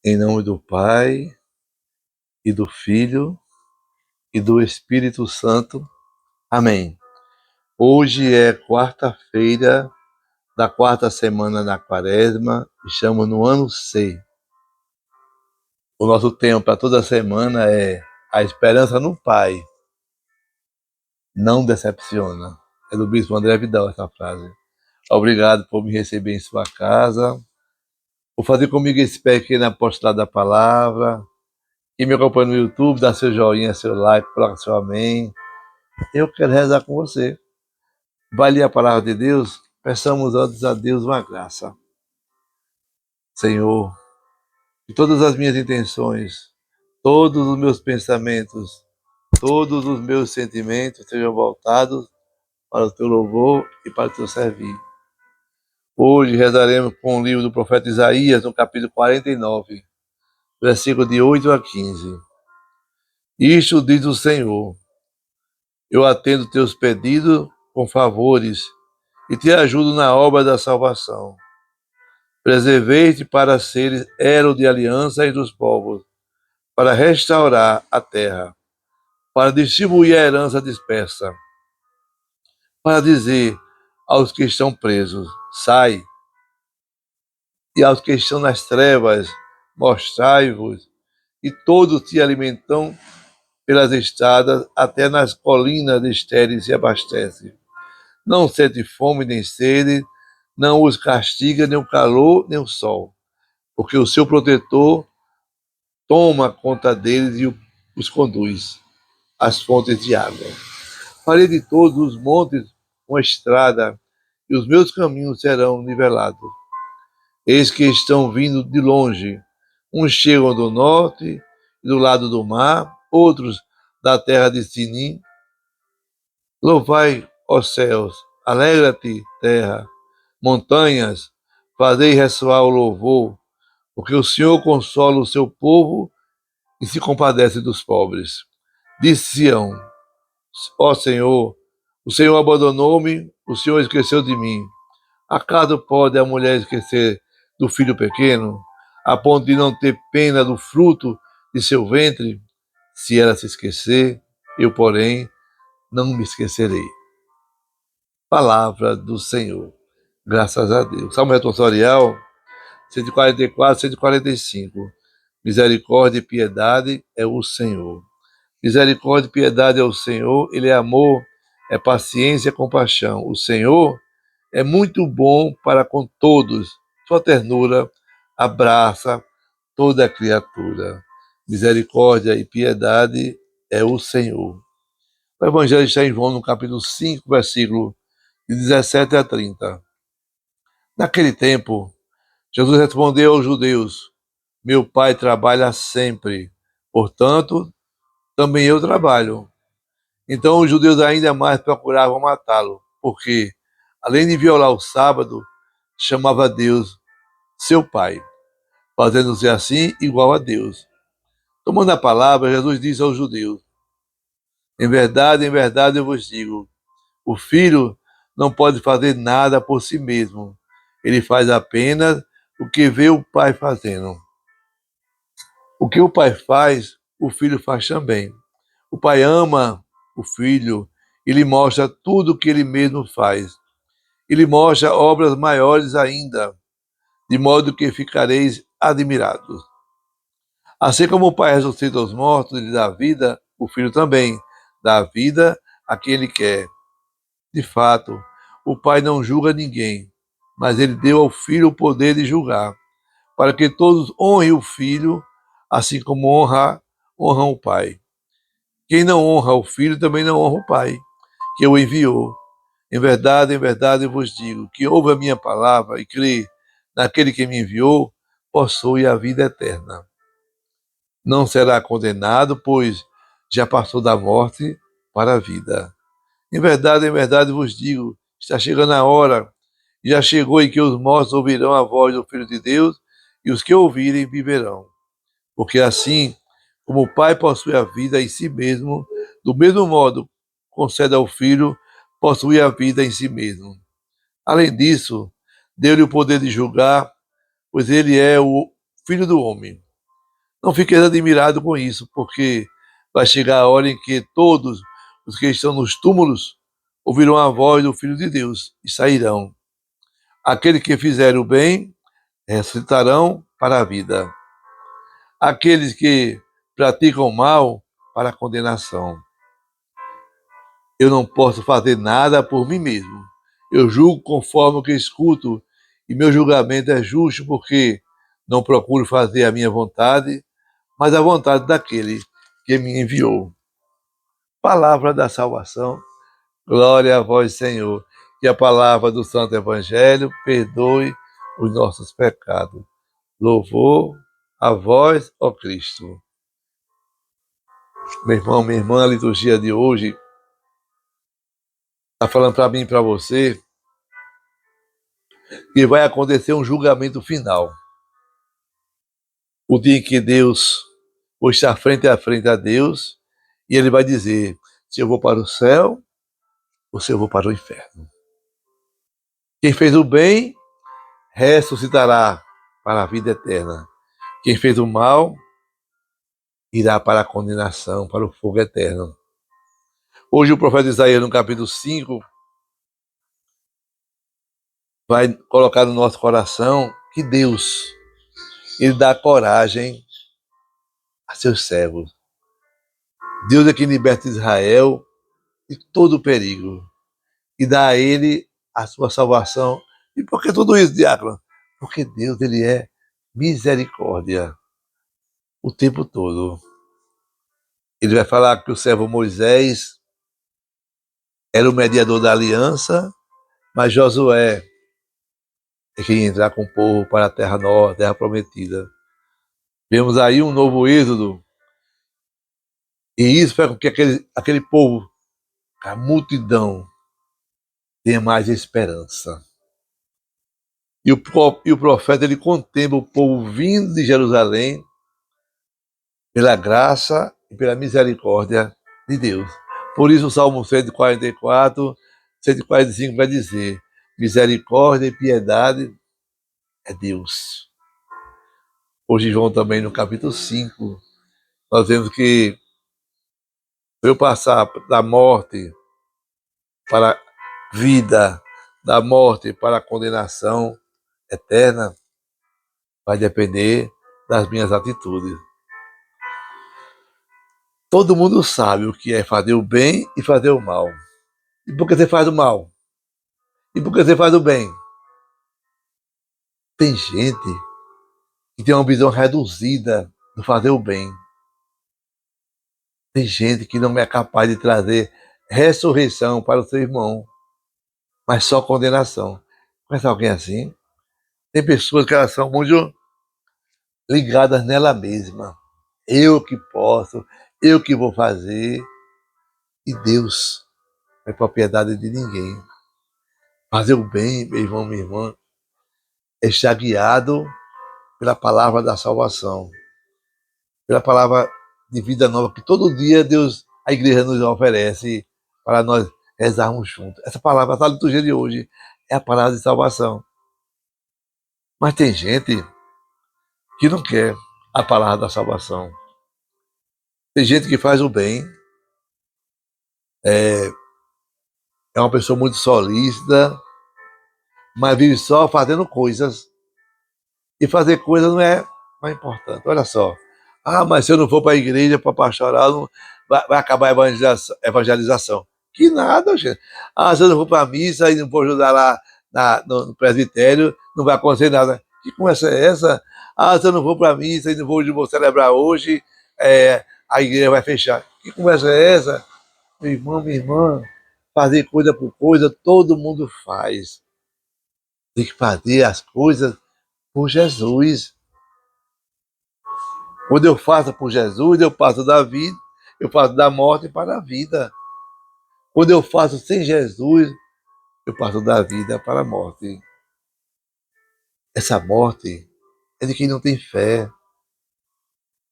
Em nome do Pai, e do Filho, e do Espírito Santo. Amém. Hoje é quarta-feira da quarta semana da Quaresma, estamos no ano C. O nosso tema para toda semana é a esperança no Pai não decepciona. É do Bispo André Vidal essa frase. Obrigado por me receber em sua casa, por fazer comigo esse pequeno apostolado da palavra. Quem me acompanha no YouTube, dá seu joinha, seu like, coloca seu amém. Eu quero rezar com você. Vai ler a palavra de Deus? Peçamos antes a Deus uma graça. Senhor, que todas as minhas intenções, todos os meus pensamentos, todos os meus sentimentos sejam voltados para o teu louvor e para o teu servir. Hoje rezaremos com o livro do profeta Isaías, no capítulo 49, versículo de 8 a 15. Isto diz o Senhor: eu atendo teus pedidos com favores e te ajudo na obra da salvação. Preservei-te para seres elo de aliança entre os povos, para restaurar a terra, para distribuir a herança dispersa, para dizer aos que estão presos: sai, e aos que estão nas trevas: mostrai-vos, e todos se alimentam pelas estradas, até nas colinas estéreis se abastece. Não sente fome nem sede, não os castiga nem o calor nem o sol, porque o seu protetor toma conta deles e os conduz às fontes de água. Farei de todos os montes uma estrada, e os meus caminhos serão nivelados. Eis que estão vindo de longe, uns chegam do norte, do lado do mar, outros da terra de Sinim. Louvai, ó céus, alegra-te, terra, montanhas, fazei ressoar o louvor, porque o Senhor consola o seu povo e se compadece dos pobres. Disse Sião: ó Senhor, o Senhor abandonou-me, o Senhor esqueceu de mim. Acaso pode a mulher esquecer do filho pequeno, a ponto de não ter pena do fruto de seu ventre? Se ela se esquecer, eu, porém, não me esquecerei. Palavra do Senhor. Graças a Deus. Salmo responsorial 144, 145. Misericórdia e piedade é o Senhor. Misericórdia e piedade é o Senhor, Ele é amor, é paciência e compaixão. O Senhor é muito bom para com todos, sua ternura abraça toda a criatura. Misericórdia e piedade é o Senhor. O Evangelho está em João, no capítulo 5, versículo de 17 a 30. Naquele tempo, Jesus respondeu aos judeus: meu Pai trabalha sempre, portanto, também eu trabalho. Então os judeus ainda mais procuravam matá-lo, porque, além de violar o sábado, chamava Deus seu Pai, fazendo-se assim igual a Deus. Tomando a palavra, Jesus disse aos judeus: em verdade eu vos digo, o Filho não pode fazer nada por si mesmo. Ele faz apenas o que vê o Pai fazendo. O que o Pai faz, o Filho faz também. O Pai ama o Filho e lhe mostra tudo o que ele mesmo faz. Ele mostra obras maiores ainda, de modo que ficareis admirados. Assim como o Pai ressuscita os mortos e lhe dá vida, o Filho também dá vida a quem ele quer. De fato, o Pai não julga ninguém, mas ele deu ao Filho o poder de julgar, para que todos honrem o Filho, assim como honram o Pai. Quem não honra o Filho também não honra o Pai, que o enviou. Em verdade eu vos digo, que ouve a minha palavra e crê naquele que me enviou, possui a vida eterna. Não será condenado, pois já passou da morte para a vida. Em verdade vos digo, está chegando a hora, já chegou em que os mortos ouvirão a voz do Filho de Deus, e os que ouvirem viverão. Porque assim como o Pai possui a vida em si mesmo, do mesmo modo concede ao Filho possuir a vida em si mesmo. Além disso, deu-lhe o poder de julgar, pois ele é o Filho do homem. Não fiqueis admirado com isso, porque vai chegar a hora em que todos os que estão nos túmulos ouvirão a voz do Filho de Deus e sairão. Aqueles que fizerem o bem ressuscitarão para a vida. Aqueles que praticam o mal para a condenação. Eu não posso fazer nada por mim mesmo. Eu julgo conforme o que escuto, e meu julgamento é justo porque não procuro fazer a minha vontade, mas a vontade daquele que me enviou. Palavra da salvação. Glória a vós, Senhor. Que a palavra do Santo Evangelho perdoe os nossos pecados. Louvor a vós, ó Cristo. Meu irmão, minha irmã, a liturgia de hoje está falando para mim e para você que vai acontecer um julgamento final. O dia em que Deus vou estar frente a frente a Deus e Ele vai dizer se eu vou para o céu ou se eu vou para o inferno. Quem fez o bem ressuscitará para a vida eterna. Quem fez o mal irá para a condenação, para o fogo eterno. Hoje o profeta Isaías, no capítulo 5, vai colocar no nosso coração que Deus, Ele dá coragem a seus servos. Deus é quem liberta Israel de todo o perigo e dá a ele a sua salvação. E por que tudo isso, diácono? Porque Deus, Ele é misericórdia o tempo todo. Ele vai falar que o servo Moisés era o mediador da aliança, mas Josué é quem ia entrar com o povo para a terra nova, a terra prometida. Vemos aí um novo êxodo, e isso faz com que aquele povo, a multidão, tenha mais esperança. E o profeta, ele contempla o povo vindo de Jerusalém pela graça e pela misericórdia de Deus. Por isso o Salmo 144, 145 vai dizer: misericórdia e piedade é Deus. Hoje, João também no capítulo 5, nós vemos que eu passar da morte para a vida, da morte para a condenação eterna, vai depender das minhas atitudes. Todo mundo sabe o que é fazer o bem e fazer o mal. E por que você faz o mal? E por que você faz o bem? Tem gente que tem uma visão reduzida do fazer o bem. Tem gente que não é capaz de trazer ressurreição para o seu irmão, mas só condenação. Conhece alguém assim? Tem pessoas que elas são muito ligadas nela mesma. Eu que posso, eu que vou fazer. E Deus não é propriedade de ninguém. Fazer o bem, meu irmão, minha irmã, é estar guiado pela palavra da salvação, pela palavra de vida nova que todo dia Deus, a igreja nos oferece para nós rezarmos juntos. Essa palavra, essa liturgia de hoje, é a palavra de salvação. Mas tem gente que não quer a palavra da salvação. Tem gente que faz o bem, é uma pessoa muito solícita, mas vive só fazendo coisas. E fazer coisas não é mais importante. Olha só. Ah, mas se eu não for para a igreja para pastorar, não, vai acabar a evangelização. Que nada, gente. Ah, se eu não for para a missa e não vou ajudar lá no presbitério, não vai acontecer nada. Que conversa é essa? Ah, se eu não vou para a missa e não vou celebrar hoje, a igreja vai fechar. Que conversa é essa? Meu irmão, minha irmã, fazer coisa por coisa, todo mundo faz. Tem que fazer as coisas por Jesus. Quando eu faço por Jesus, eu passo da vida, eu passo da morte para a vida. Quando eu faço sem Jesus, eu passo da vida para a morte. Essa morte é de quem não tem fé,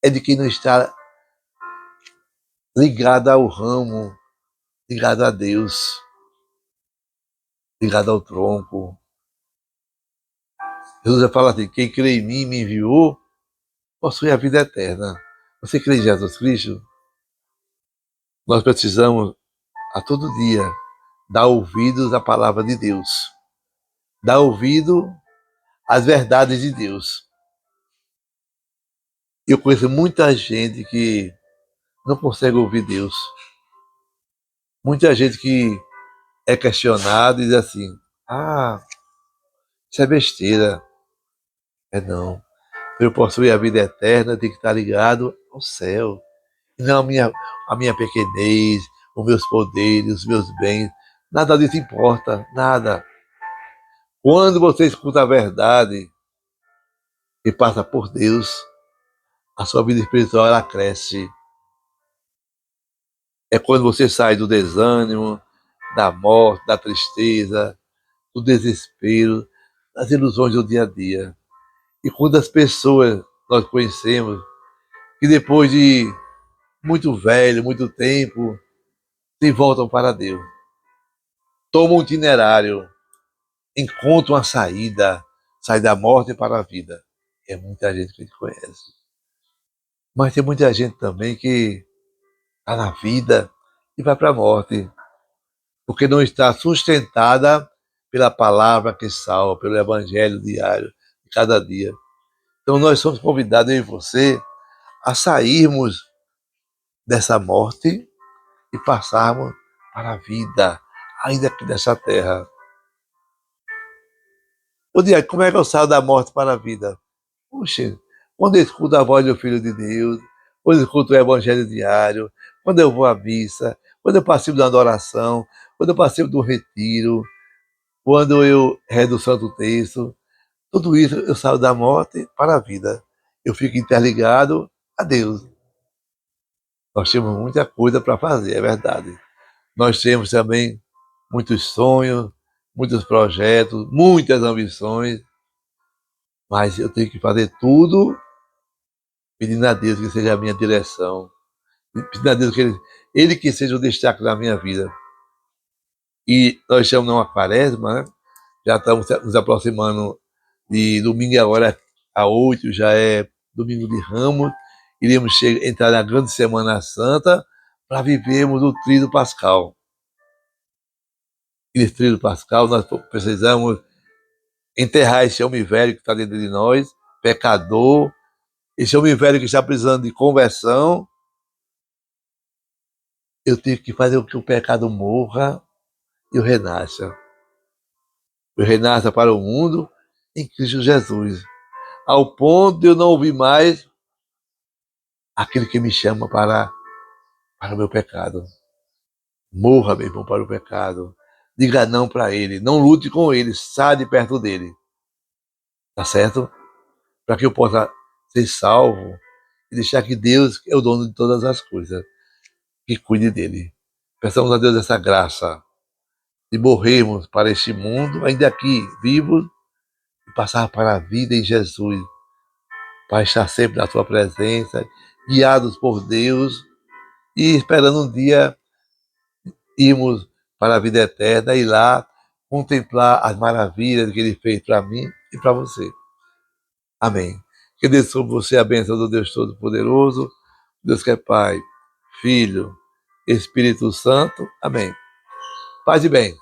é de quem não está ligado ao ramo, ligado a Deus, ligado ao tronco. Jesus fala assim: quem crê em mim me enviou, possui a vida eterna. Você crê em Jesus Cristo? Nós precisamos, a todo dia, dar ouvidos à palavra de Deus. Dar ouvido às verdades de Deus. Eu conheço muita gente que não consegue ouvir Deus. Muita gente que é questionada e diz assim, isso é besteira. É não. Para eu possuir a vida eterna, tem que estar ligado ao céu. E não a minha pequenez, os meus poderes, os meus bens. Nada disso importa, nada. Quando você escuta a verdade e passa por Deus, a sua vida espiritual ela cresce. É quando você sai do desânimo, da morte, da tristeza, do desespero, das ilusões do dia a dia. E quando as pessoas nós conhecemos, que depois de muito velho, muito tempo, se voltam para Deus, tomam um itinerário, encontram uma saída, sai da morte para a vida. É muita gente que a gente conhece. Mas tem muita gente também que está na vida e vai para a morte, porque não está sustentada pela palavra que salva, pelo evangelho diário, de cada dia. Então nós somos convidados, eu e você, a sairmos dessa morte e passarmos para a vida, ainda aqui nessa terra. O dia, como é que eu saio da morte para a vida? Puxa, quando eu escuto a voz do Filho de Deus, quando eu escuto o Evangelho diário, quando eu vou à missa, quando eu participo da adoração, quando eu participo do retiro, quando eu rezo o Santo Texto, tudo isso eu saio da morte para a vida. Eu fico interligado a Deus. Nós temos muita coisa para fazer, é verdade. Nós temos também muitos sonhos, muitos projetos, muitas ambições, mas eu tenho que fazer tudo pedindo a Deus que seja a minha direção, pedindo a Deus que Ele que seja o destaque da minha vida. E nós estamos numa quaresma, né? Já estamos nos aproximando de domingo agora a 8, já é domingo de Ramos, iremos entrar na grande Semana Santa para vivermos o Tríduo Pascal. E nesse Tríduo Pascal nós precisamos enterrar esse homem velho que está dentro de nós, pecador, esse homem velho que está precisando de conversão. Eu tenho que fazer com que o pecado morra e eu renasça. Eu renasça para o mundo em Cristo Jesus, ao ponto de eu não ouvir mais aquele que me chama para o meu pecado. Morra, meu irmão, para o pecado. Diga não para ele, não lute com ele, saia de perto dele. Tá certo? Para que eu possa ser salvo e deixar que Deus é o dono de todas as coisas, que cuide dele. Peçamos a Deus essa graça de morrermos para este mundo, ainda aqui, vivos, e passar para a vida em Jesus, para estar sempre na sua presença, guiados por Deus e esperando um dia irmos para a vida eterna e lá contemplar as maravilhas que Ele fez para mim e para você. Amém. Que desça sobre você a bênção do Deus Todo-Poderoso, Deus que é Pai, Filho, Espírito Santo. Amém. Paz e bem.